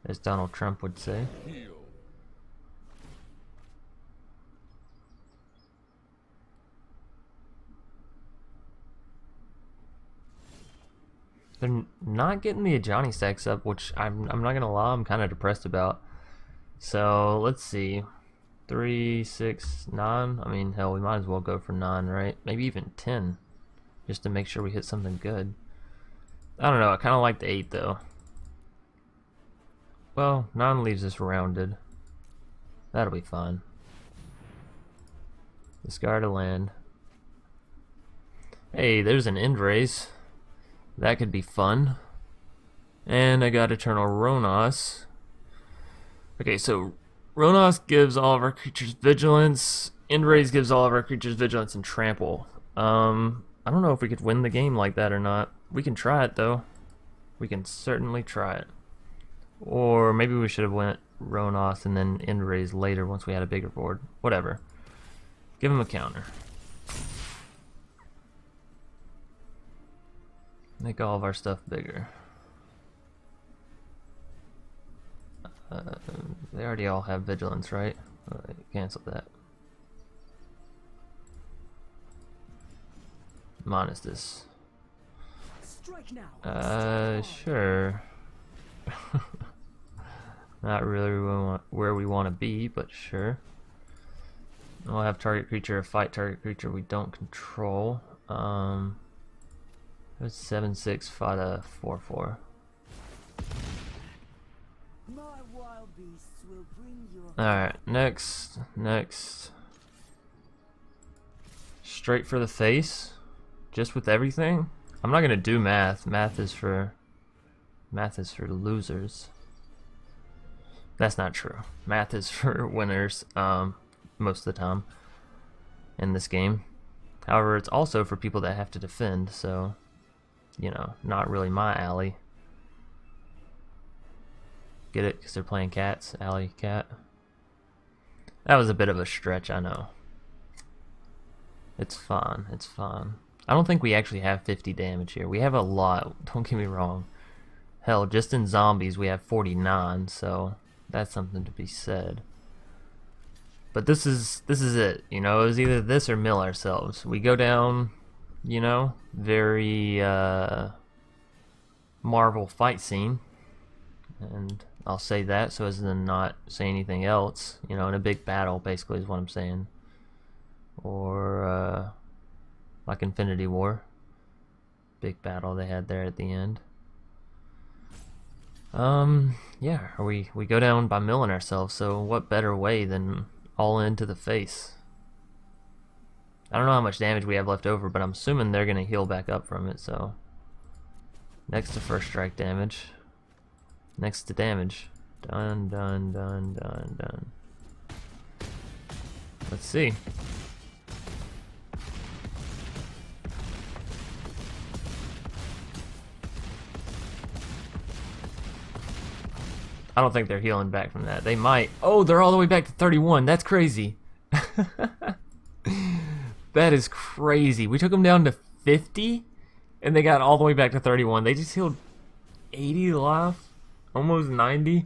as Donald Trump would say. They're not getting the Ajani stacks up, which I'm not gonna lie, I'm kind of depressed about. So let's see, 3, 6, 9. I mean, hell, we might as well go for 9, right? Maybe even 10. Just to make sure we hit something good. I don't know, I kind of like the 8 though. Well, 9 leaves us rounded. That'll be fine. Discard a land. Hey, there's an End-Raze. That could be fun. And I got God-Eternal Rhonas. Okay, so Rhonas gives all of our creatures vigilance. End-Raze gives all of our creatures vigilance and trample. I don't know if we could win the game like that or not. We can try it though. We can certainly try it. Or maybe we should have went Rhonas and then End-Raze later once we had a bigger board. Whatever. Give him a counter. Make all of our stuff bigger. They already all have vigilance, right? Cancel that. Minus this. Strike now. Sure. Not really where we want to be, but sure. We'll have target creature fight target creature we don't control. There's 7/6 fight a 4/4. My wild beasts will bring your Alright, next. Straight for the face. Just with everything? I'm not gonna do math. Math is for losers. That's not true. Math is for winners, most of the time in this game. However, it's also for people that have to defend, so you know, not really my alley. Get it? Because they're playing cats. Alley cat. That was a bit of a stretch, I know. It's fine. It's fine. I don't think we actually have 50 damage here. We have a lot. Don't get me wrong. Hell, just in zombies we have 49, so that's something to be said. But this is it. You know, it was either this or mill ourselves. We go down, you know, very Marvel fight scene, and I'll say that so as to not say anything else. You know, in a big battle, basically, is what I'm saying. Or like Infinity War, big battle they had there at the end. Yeah, we go down by milling ourselves, so what better way than all into the face? I don't know how much damage we have left over, but I'm assuming they're gonna heal back up from it, so next to first strike damage. Next to damage. Done, done, done, done, done. Let's see. I don't think they're healing back from that. They might. Oh, they're all the way back to 31. That's crazy. That is crazy. We took them down to 50, and they got all the way back to 31. They just healed 80 life, almost 90.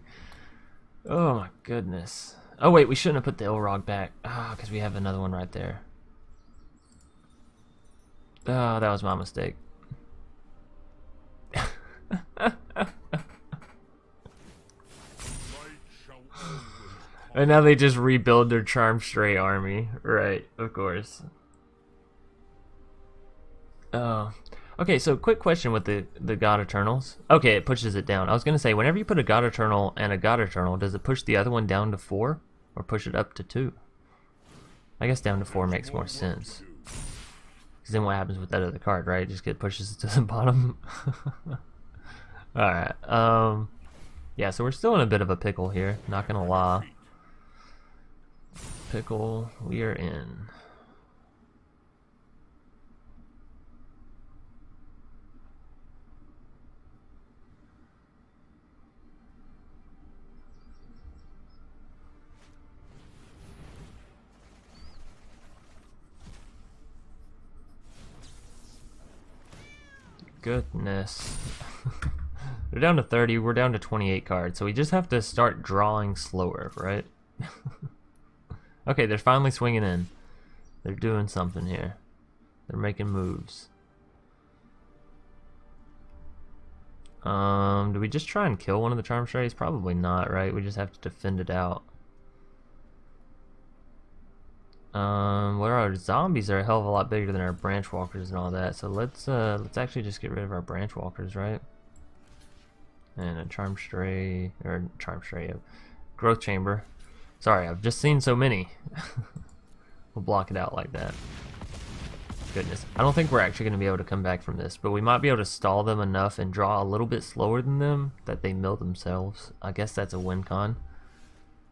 Oh my goodness. Oh wait, we shouldn't have put the Ilrog back. Ah, because we have another one right there. Oh, that was my mistake. And now they just rebuild their Charm Stray army. Right, of course. Oh. Okay, so quick question with the God-Eternals. Okay, it pushes it down. I was going to say, whenever you put a God-Eternal and a God-Eternal, does it push the other one down to 4? Or push it up to 2? I guess down to 4 makes more sense. Because then what happens with that other card, right? Just pushes it to the bottom. Alright, yeah, so we're still in a bit of a pickle here, not gonna lie. Pickle we are in. Goodness. They're down to 30, we're down to 28 cards, so we just have to start drawing slower, right? Okay, they're finally swinging in. They're doing something here. They're making moves. Do we just try and kill one of the Charm Strays? Probably not, right? We just have to defend it out. Well, our zombies are a hell of a lot bigger than our Branchwalkers and all that, so let's actually just get rid of our Branchwalkers, right? And a Charm Stray, or Charm Stray, a Growth Chamber. Sorry, I've just seen so many. We'll block it out like that. Goodness, I don't think we're actually going to be able to come back from this, but we might be able to stall them enough and draw a little bit slower than them that they mill themselves. I guess that's a win con.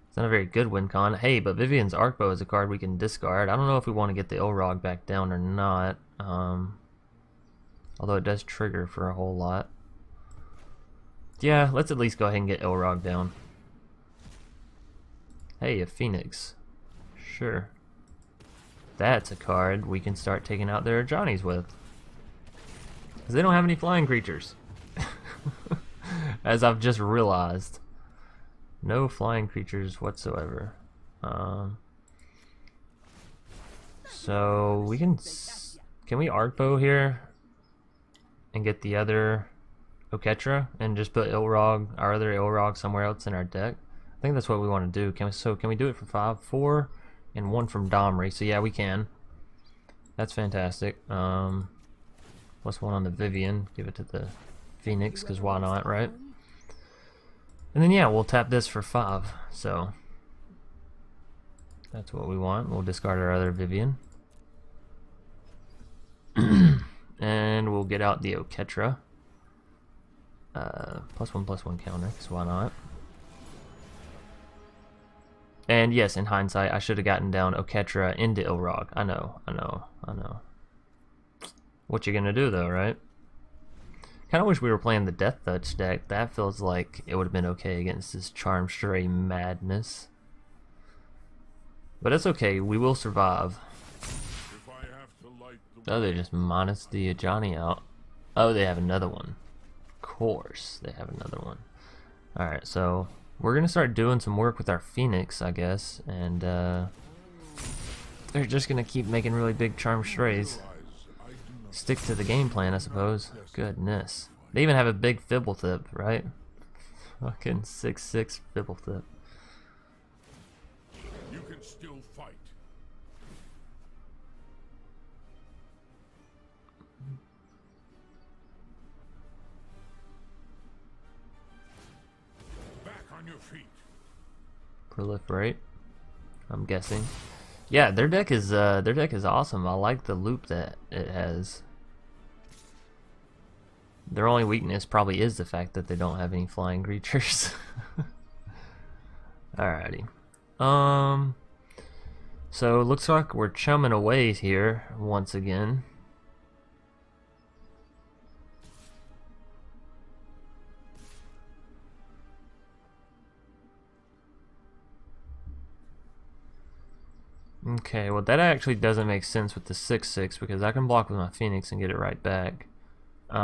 It's not a very good win con. Hey, but Vivien's Arcbow is a card we can discard. I don't know if we want to get the Ilrog back down or not. Although it does trigger for a whole lot. Yeah, let's at least go ahead and get Ilrog down. Hey, a Phoenix. Sure. That's a card we can start taking out their Johnnies with. Because they don't have any flying creatures. As I've just realized. No flying creatures whatsoever. So we can we Arcbow here and get the other Oketra and just put Ilrog, our other Ilrog, somewhere else in our deck? I think that's what we want to do. Can we do it for 5, 4, and 1 from Domri? So yeah, we can. That's fantastic. +1 on the Vivien. Give it to the Phoenix, because why not, right? And then yeah, we'll tap this for 5. So that's what we want. We'll discard our other Vivien. And we'll get out the Oketra. +1/+1 counter, because why not? And yes, in hindsight, I should have gotten down Oketra into Ilrog. I know. What you gonna do though, right? Kinda wish we were playing the Death Touch deck. That feels like it would have been okay against this Charm Stray madness. But it's okay, we will survive. Oh, they just minus the Johnny out. Oh, they have another one. Of course, they have another one. Alright, so we're gonna start doing some work with our Phoenix, I guess, and they're just gonna keep making really big Charm Strays. Stick to the game plan, I suppose. Goodness. They even have a big Fibblethip, right? Fucking 6/6 Fibblethip. You can still fight. Back on your feet. Proliferate, I'm guessing. Yeah, their deck is awesome. I like the loop that it has. Their only weakness probably is the fact that they don't have any flying creatures. Alrighty. So it looks like we're chumming away here once again. Okay, well that actually doesn't make sense with the 6/6 because I can block with my Phoenix and get it right back. We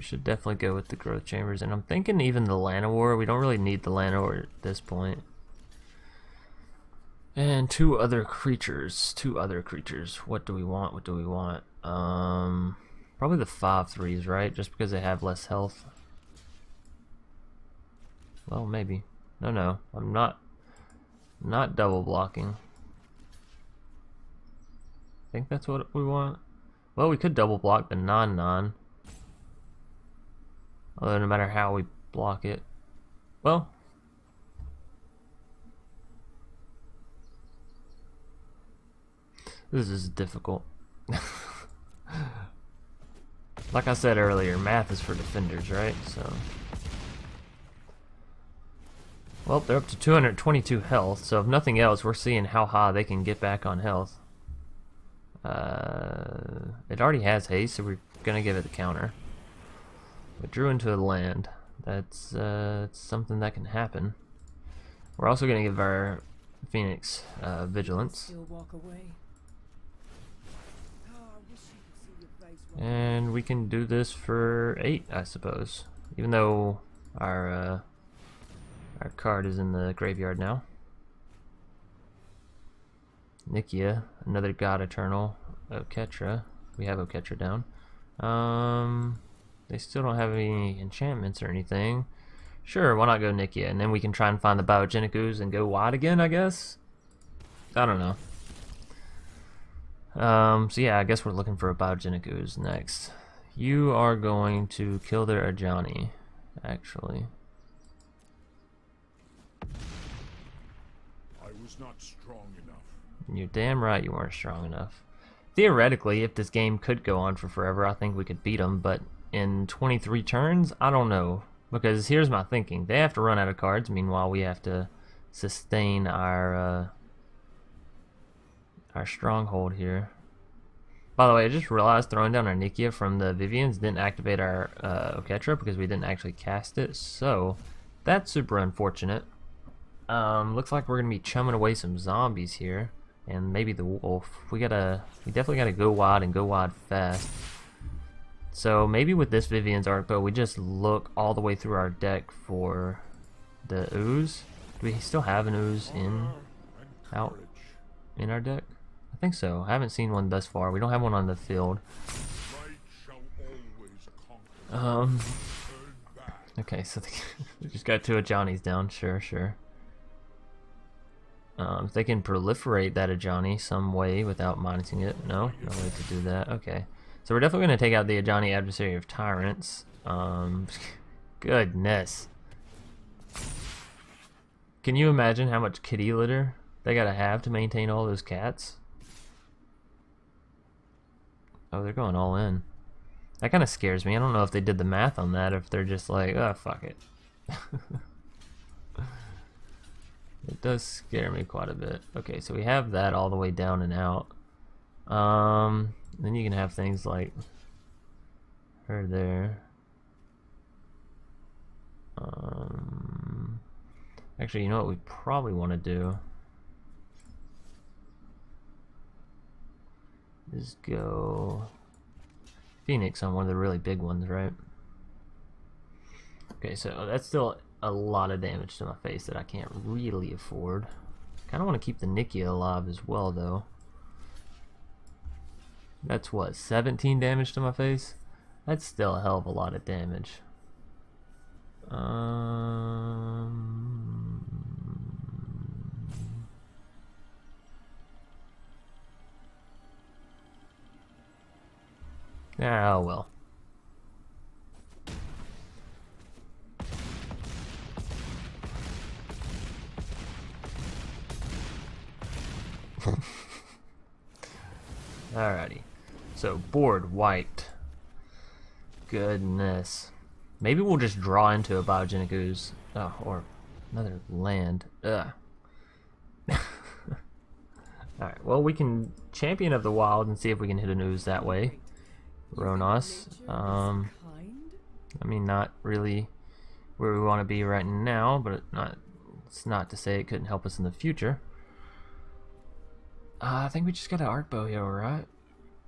should definitely go with the Growth Chambers, and I'm thinking even the Llanowar. We don't really need the Llanowar at this point. And two other creatures. What do we want? Probably the 5/3s, right? Just because they have less health. Well, maybe. No. I'm not double blocking. I think that's what we want. Well, we could double block the non. Although no matter how we block it. Well. This is difficult. Like I said earlier, math is for defenders, right? So, well, they're up to 222 health, so if nothing else, we're seeing how high they can get back on health. It already has haste, so we're gonna give it the counter. It drew into a land. That's something that can happen. We're also gonna give our Phoenix vigilance. Still walk away. And we can do this for 8, I suppose. Even though our card is in the graveyard now. Nikya, another God-Eternal Oketra. We have Oketra down. They still don't have any enchantments or anything. Sure, why not go Nikya? And then we can try and find the Biogenic Ooze and go wide again, I guess? I don't know. So yeah, I guess we're looking for a Biogenic Ooze next. You are going to kill their Ajani, actually. I was not strong enough. You're damn right you weren't strong enough. Theoretically, if this game could go on for forever, I think we could beat them, but in 23 turns, I don't know. Because here's my thinking. They have to run out of cards, meanwhile we have to sustain our stronghold here. By the way, I just realized throwing down our Nikya from the Viviens didn't activate our Oketra because we didn't actually cast it, so that's super unfortunate. Looks like we're gonna be chumming away some zombies here, and maybe the wolf. We definitely gotta go wide and go wide fast. So maybe with this Vivien's Arcbow, we just look all the way through our deck for the ooze. Do we still have an ooze in our deck? I think so. I haven't seen one thus far. We don't have one on the field. Okay, so we just got 2 Ajani's down. Sure. If they can proliferate that Ajani some way without minusing it. No way to do that. Okay. So we're definitely going to take out the Ajani Adversary of Tyrants. Goodness. Can you imagine how much kitty litter they gotta have to maintain all those cats? Oh, they're going all in. That kind of scares me. I don't know if they did the math on that, or if they're just like, oh, fuck it. It does scare me quite a bit. Okay, so we have that all the way down and out. Then you can have things like her there. Actually, you know what we probably want to do is go Phoenix on one of the really big ones, right? Okay, so that's still a lot of damage to my face that I can't really afford. Kind of want to keep the Nikya alive as well, though. That's what, 17 damage to my face? That's still a hell of a lot of damage. Oh well. Alrighty. So board wiped. Goodness. Maybe we'll just draw into a Biogenic Ooze. Oh, or another land. Ugh. Alright, well, we can Champion of the Wild and see if we can hit an ooze that way. Rhonas. I mean, not really where we want to be right now, but it's not to say it couldn't help us in the future. I think we just got an Arcbow here, right?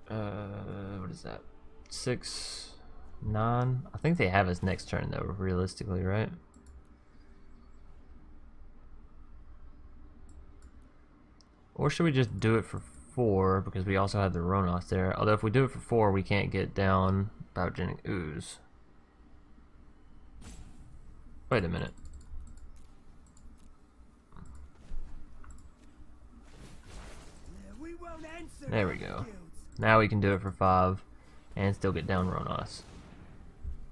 What is that? 6, 9. I think they have us next turn, though, realistically, right? Or should we just do it for 4 because we also have the Rhonas there? Although if we do it for 4, we can't get down Biogenic Ooze. Wait a minute. We won't answer There we our go. guilds. Now we can do it for 5 and still get down Rhonas.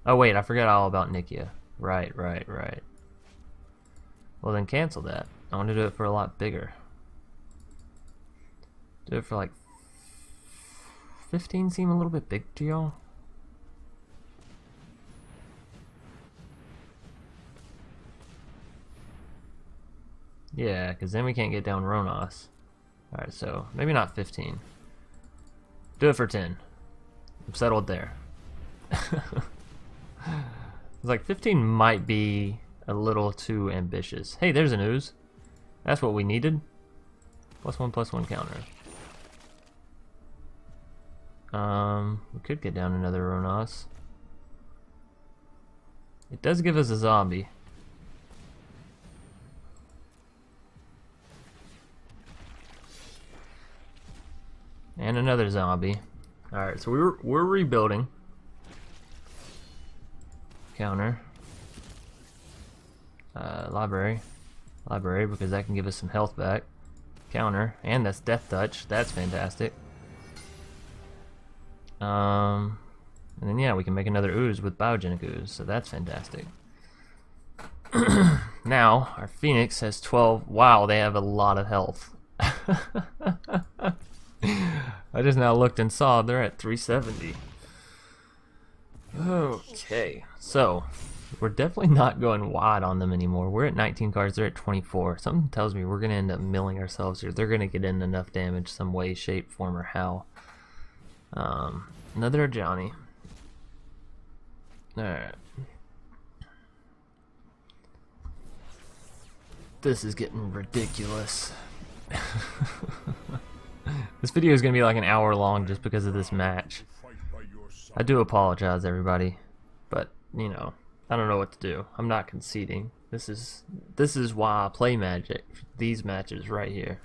Oh wait, I forgot all about Nikya. Right. Well then cancel that. I want to do it for a lot bigger. Do it for like 15 seem a little bit big to y'all? Yeah, because then we can't get down Rhonas. Alright, so maybe not 15. Do it for 10. I'm settled there. It's like 15 might be a little too ambitious. Hey, there's an ooze. That's what we needed. +1/+1 counter. We could get down another Rhonas. It does give us a zombie. And another zombie. Alright, so we're rebuilding. Counter. Library. Library, because that can give us some health back. Counter. And that's Death Touch. That's fantastic. And then yeah, we can make another ooze with Biogenic Ooze, so that's fantastic. Now, our Phoenix has 12. Wow, they have a lot of health. I just now looked and saw they're at 370. Okay, so we're definitely not going wide on them anymore. We're at 19 cards, they're at 24. Something tells me we're going to end up milling ourselves here. They're going to get in enough damage some way, shape, form, or how. Another Johnny. Alright. This is getting ridiculous. This video is going to be like an hour long just because of this match. I do apologize, everybody, but you know, I don't know what to do. I'm not conceding. This is why I play Magic. These matches right here.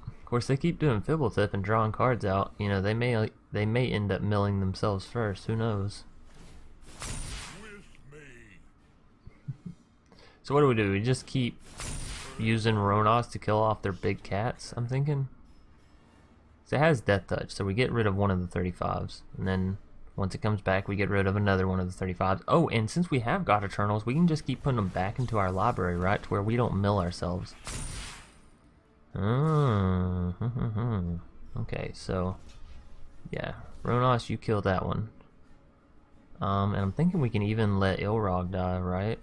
Of course, they keep doing Fibblethip and drawing cards out. You know, they may end up milling themselves first. Who knows? So what do? We just keep using Rhonas to kill off their big cats, I'm thinking? So it has Death Touch, so we get rid of one of the 35s. And then once it comes back, we get rid of another one of the 35s. Oh, and since we have God-Eternals, we can just keep putting them back into our library, right? To where we don't mill ourselves. Okay, so yeah, Rhonas, you kill that one. And I'm thinking we can even let Ilrog die, right?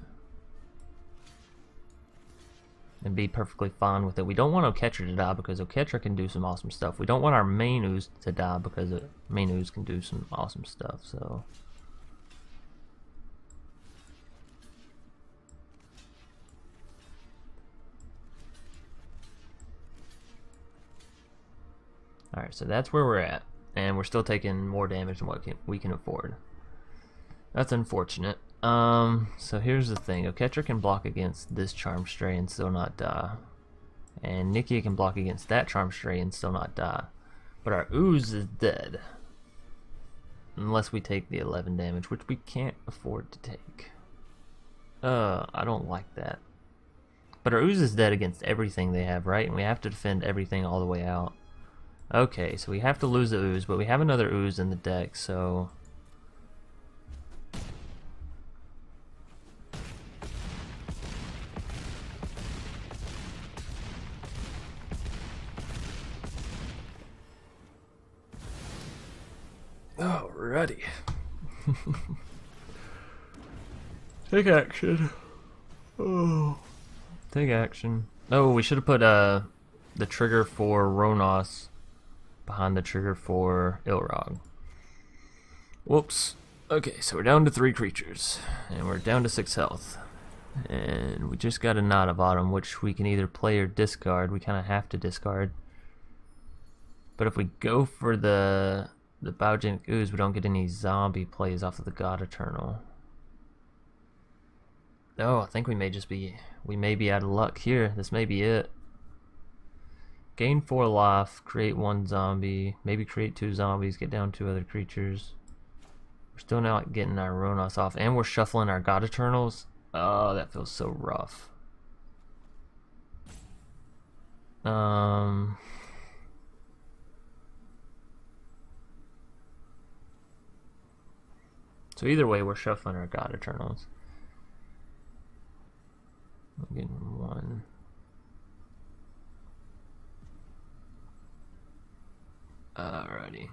And be perfectly fine with it. We don't want Oketra to die because Oketra can do some awesome stuff. We don't want our main ooze to die because main ooze can do some awesome stuff. So alright, so that's where we're at. And we're still taking more damage than what we can afford. That's unfortunate. So here's the thing. Oketra can block against this Charm Stray and still not die. And Nikya can block against that Charm Stray and still not die. But our ooze is dead. Unless we take the 11 damage, which we can't afford to take. I don't like that. But our ooze is dead against everything they have, right? And we have to defend everything all the way out. Okay, so we have to lose the ooze, but we have another ooze in the deck, so... Alrighty. Take action. Oh. Take action. Oh, we should have put the trigger for Rhonas behind the trigger for Ilrog. Whoops. Okay, so we're down to 3 creatures. And we're down to 6 health. And we just got a Knot of Autumn, which we can either play or discard. We kind of have to discard. But if we go for the Biogenic Ooze, we don't get any zombie plays off of the God-Eternal. Oh, I think we may be out of luck here. This may be it. Gain 4 life, create 1 zombie, maybe create 2 zombies, get down 2 other creatures. We're still not getting our Rhonas off, and we're shuffling our God-Eternals. Oh, that feels so rough. So either way, we're shuffling our God-Eternals. I'm getting 1. Alrighty.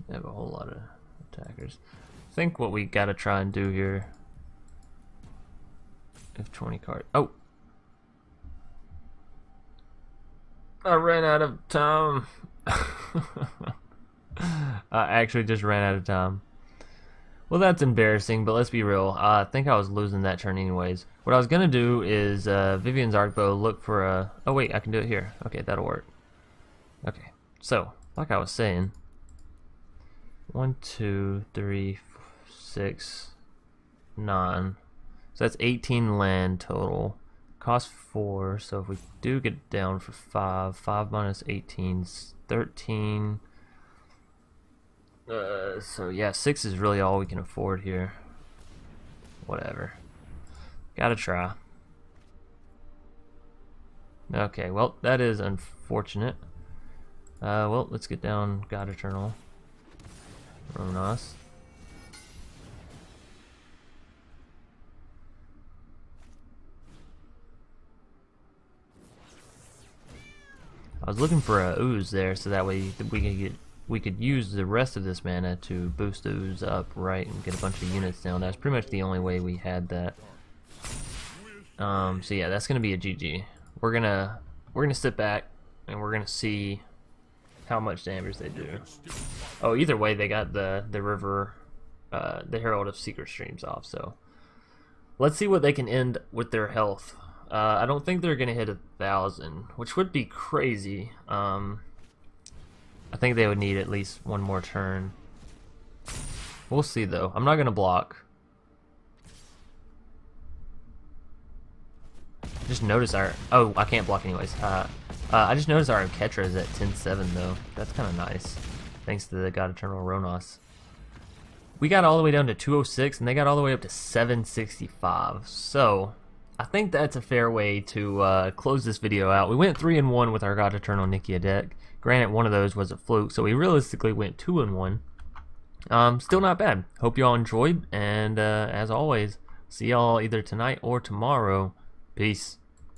We have a whole lot of attackers. I think what we gotta try and do here. If 20 card. Oh! I ran out of time. I actually just ran out of time. Well, that's embarrassing, but let's be real. I think I was losing that turn anyways. What I was gonna do is Vivien's Arcbow, look for a... Oh wait, I can do it here. Okay, that'll work. Okay, so, like I was saying, 1, 2, 3, 6, 9. So that's 18 land total. Cost 4, so if we do get down for 5, 5 minus 18 is 13. So yeah, 6 is really all we can afford here. Whatever. Gotta try. Okay, well, that is unfortunate. Well, let's get down God-Eternal Rhonas. I was looking for a ooze there, so that way we could use the rest of this mana to boost the ooze up right and get a bunch of units down. That's pretty much the only way we had that. So yeah, that's gonna be a GG. We're gonna sit back and we're gonna see how much damage they do. Oh, either way, they got the river, the Herald of Secret Streams off. So let's see what they can end with their health. I don't think they're gonna hit 1,000, which would be crazy. I think they would need at least 1 more turn. We'll see though. I'm not gonna block. Just notice our... Oh, I can't block anyways. I just noticed our Oketra is at 10-7 though. That's kind of nice. Thanks to the God-Eternal Rhonas. We got all the way down to 206 and they got all the way up to 765. So I think that's a fair way to close this video out. We went 3-1 with our God-Eternal Nikya deck. Granted, one of those was a fluke, so we realistically went 2-1. Still not bad. Hope you all enjoyed, and as always, see y'all either tonight or tomorrow. Peace.